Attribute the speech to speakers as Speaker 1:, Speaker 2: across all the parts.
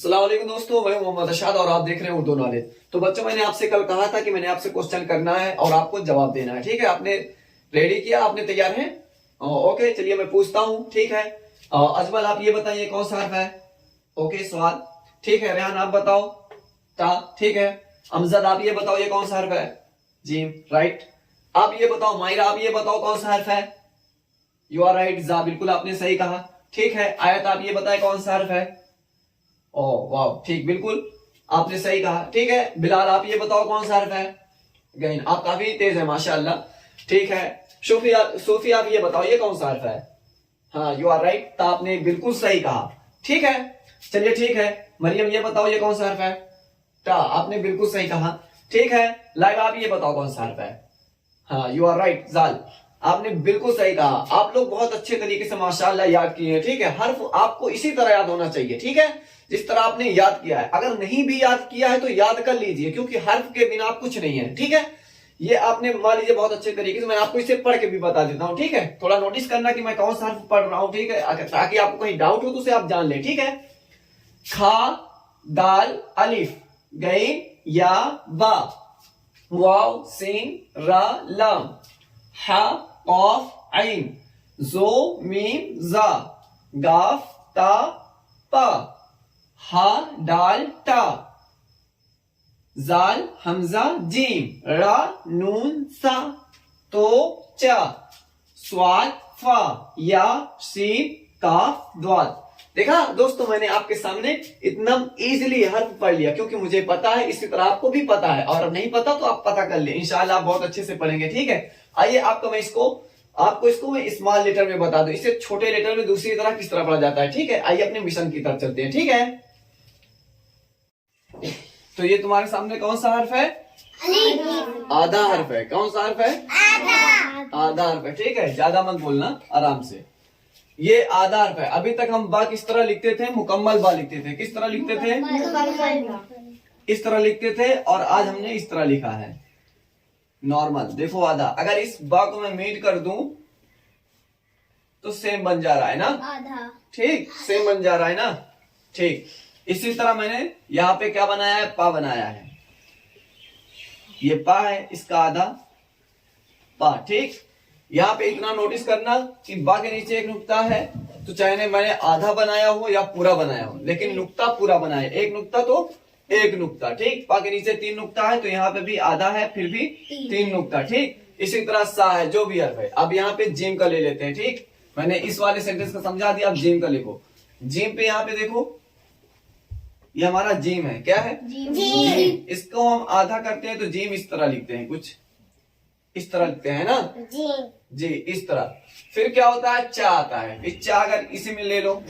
Speaker 1: अस्सलाम वालेकुम दोस्तों, मैं मोहम्मद अरशद और आप देख रहे हैं उर्दू नॉलेज। तो बच्चों, मैंने आपसे कल कहा था कि मैंने आपसे क्वेश्चन करना है और आपको जवाब देना है। ठीक है, आपने रेडी किया, आपने तैयार हैं? ओके, चलिए मैं पूछता हूँ। ठीक है, अजमल आप ये बताइए कौन सा हर्फ है? ओके, सवाल। ठीक है, रेहान आप बताओ ता। ठीक है, अमजद आप ये बताओ ये कौन सा हर्फ है? Gym, right. आप ये बताओ माहिरा, आप ये बताओ कौन सा हर्फ है? यू आर राइट, जा, बिल्कुल आपने सही कहा। ठीक है, आयत आप ये बताए कौन सा हर्फ है? ओ वाह, ठीक, बिल्कुल आपने सही कहा। ठीक है, बिलाल आप ये बताओ कौन सा हर्फ है? गैन, आप काफी तेज है माशाल्लाह। ठीक है, सूफी आप ये बताओ ये कौन सा हर्फ है? हाँ, यू आर राइट, तो आपने बिल्कुल सही कहा। ठीक है, चलिए ठीक है, मरियम ये बताओ ये कौन सा हर्फ है? टा, आपने बिल्कुल सही कहा। ठीक है, लाइव आप ये बताओ कौन सा हर्फ है? हाँ, यू आर राइट, जाल, आपने बिल्कुल सही कहा। आप लोग बहुत अच्छे तरीके से माशाल्लाह याद किए हैं। ठीक है, हर्फ आपको इसी तरह याद होना चाहिए। ठीक है, जिस तरह आपने याद किया है। अगर नहीं भी याद किया है तो याद कर लीजिए, क्योंकि हर्फ के बिना कुछ नहीं है। ठीक है, ये आपने मान लीजिए बहुत अच्छे तरीके से, मैं आपको इसे पढ़ के भी बता देता हूँ। ठीक है, थोड़ा नोटिस करना कि मैं कौन सा हर्फ पढ़ रहा हूँ। ठीक है, ताकि आपको कहीं डाउट हो तो उसे आप जान ले। ठीक है, खा, दाल, अलिफ, गैन, या, बा, वाव, सीन, रा, लाम, हा, कॉफ, ऐन, जो, मीम, जा, गाफ, ता, पा, हा, दाल, ता, जाल, हमजा, जीम, रा, नून, सा, तो, चा, स्वाद, फा, या, सीन, काफ, द्वाद। देखा दोस्तों, मैंने आपके सामने इतना इजीली हर्फ पढ़ लिया, क्योंकि मुझे पता है, इसी तरह आपको भी पता है, और अब नहीं पता तो आप पता कर ले, इंशाल्लाह आप बहुत अच्छे से पढ़ेंगे। ठीक है, आइए आपको मैं स्मॉल लेटर में बता दूं, इसे छोटे लेटर में दूसरी तरह किस तरह पढ़ा जाता है। ठीक है, आइए अपने मिशन की तरफ चलते हैं। ठीक है, तो ये तुम्हारे सामने कौन सा हर्फ है? आधा हर्फ है। कौन सा हर्फ है? आधा हर्फ है। ठीक है, ज्यादा मत बोलना, आराम से। ये आधा हर्फ है। अभी तक हम बा किस तरह लिखते थे? मुकम्मल बा लिखते थे। किस तरह लिखते थे? इस तरह लिखते थे, और आज हमने इस तरह लिखा है, नॉर्मल। देखो आधा, अगर इस बा को मैं मीट कर दूं तो सेम बन जा रहा है ना? आधा। ठीक, सेम बन जा रहा है ना? ठीक, इसी तरह मैंने यहाँ पे क्या बनाया है? पा बनाया है। ये पा है, इसका आधा पा। ठीक, यहाँ पे इतना नोटिस करना कि बा के नीचे एक नुक्ता है, तो चाहे मैंने आधा बनाया हो या पूरा बनाया हो, लेकिन नुक्ता पूरा बनाया। एक नुक्ता तो एक नुक्ता। ठीक, बा के नीचे 3 नुक्ता है, तो यहाँ पे भी आधा है, फिर भी 3 नुक्ता। ठीक, इसी तरह सा है, जो भी हर्फ है। अब यहाँ पे जीम का ले लेते हैं। ठीक, मैंने इस वाले सेंटेंस का समझा दिया, अब जीम का लिखो। जीम पे यहाँ पे देखो, ये हमारा जीम है। क्या है? जीम। इसको हम आधा करते हैं तो जीम इस तरह लिखते हैं, कुछ इस तरह लिखते हैं ना? जी, इस तरह। फिर क्या होता है? चा आता है। इस चा अगर इसी में ले लो,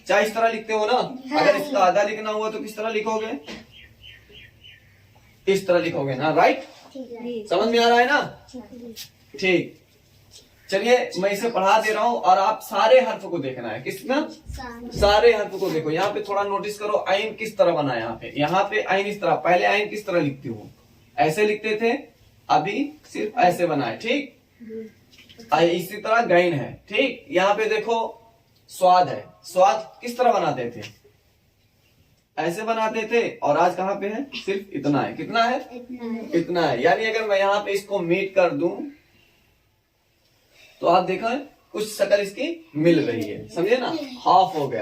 Speaker 1: चा इस तरह लिखते हो ना? अगर इसका आधा लिखना हुआ तो किस तरह लिखोगे? इस तरह लिखोगे ना? राइट, समझ में आ रहा है ना? ठीक, चलिए मैं इसे पढ़ा दे रहा हूं, और आप सारे हर्फ को देखना है। किसना? सारे हर्फ को देखो। यहाँ पे थोड़ा नोटिस करो, आइन किस तरह बना है। यहाँ पे आइन इस तरह। पहले आइन किस तरह लिखते हो? ऐसे लिखते थे, अभी सिर्फ ऐसे बना है। ठीक, इसी तरह गैन है। ठीक, यहाँ पे देखो स्वाद है। स्वाद किस तरह बनाते थे? ऐसे बनाते थे, और आज कहाँ पे है? सिर्फ इतना है। कितना है? इतना है। यानी अगर मैं यहाँ पे इसको मीट कर दूं तो आप देखो कुछ शक्ल इसकी मिल रही है, समझे ना? हाफ हो गया।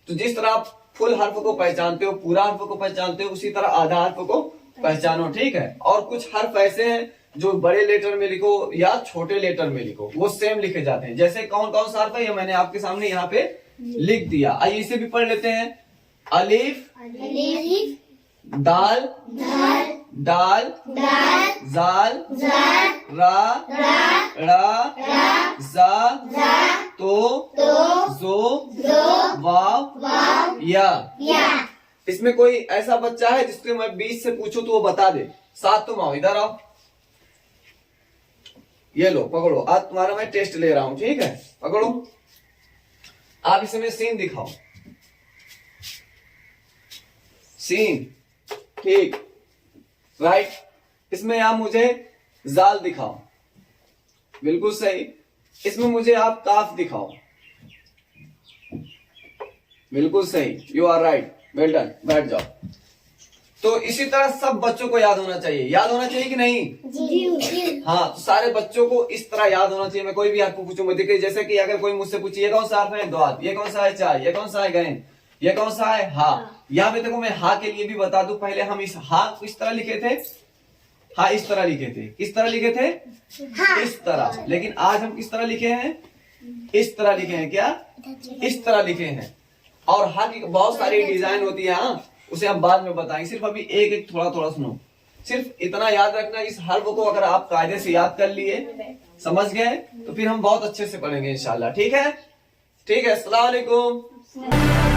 Speaker 1: तो जिस तरह आप फुल हर्फ को पहचानते हो, पूरा हर्फ को पहचानते हो, उसी तरह आधा हर्फ को पहचानो। ठीक है, और कुछ हर्फ ऐसे हैं जो बड़े लेटर में लिखो या छोटे लेटर में लिखो, वो सेम लिखे जाते हैं। जैसे कौन कौन सा हर्फ है, ये मैंने आपके सामने यहाँ पे लिख दिया। आइए इसे भी पढ़ लेते हैं। अलिफ, दाल, दाल, जाल, रा, रा, जा, तो, जो, वाव, या। इसमें कोई ऐसा बच्चा है जिसको मैं 20 से पूछूं तो वो बता दे? 7 तुम आओ, इधर आओ, ये लो पकड़ो, आज तुम्हारा मैं टेस्ट ले रहा हूं। ठीक है, पकड़ो। आप इसमें सीन दिखाओ, सीन। ठीक, राइट। इसमें आप मुझे जाल दिखाओ, बिल्कुल सही। इसमें मुझे आप काफ दिखाओ, बिल्कुल सही, you are right. Well done, बैठ जाओ। तो इसी तरह सब बच्चों को याद होना चाहिए, याद होना चाहिए कि नहीं?
Speaker 2: जी।
Speaker 1: हाँ, तो सारे बच्चों को इस तरह याद होना चाहिए। मैं कोई भी आपको पूछूंगा, देखिए जैसे कि अगर कोई मुझसे पूछे ये कौन सा हर्फ है? द्वाद। ये कौन सा है? चाय। ये कौन सा है? गेंद। ये कौन सा है? हा। यहाँ पे देखो मैं हा के लिए भी बता दूं, पहले हम इस हा को इस तरह लिखे थे, हा इस तरह लिखे थे। किस तरह लिखे थे? इस तरह। लेकिन आज हम किस तरह लिखे हैं? इस तरह लिखे हैं। क्या? इस तरह लिखे हैं। और हा की बहुत सारी डिजाइन होती है, हाँ, उसे हम बाद में बताएंगे। सिर्फ अभी एक एक थोड़ा थोड़ा सुनो। सिर्फ इतना याद रखना, इस हर्फ को अगर आप कायदे से याद कर लिए, समझ गए, तो फिर हम बहुत अच्छे से पढ़ेंगे इंशाल्लाह। ठीक है? ठीक है। अस्सलाम वालेकुम।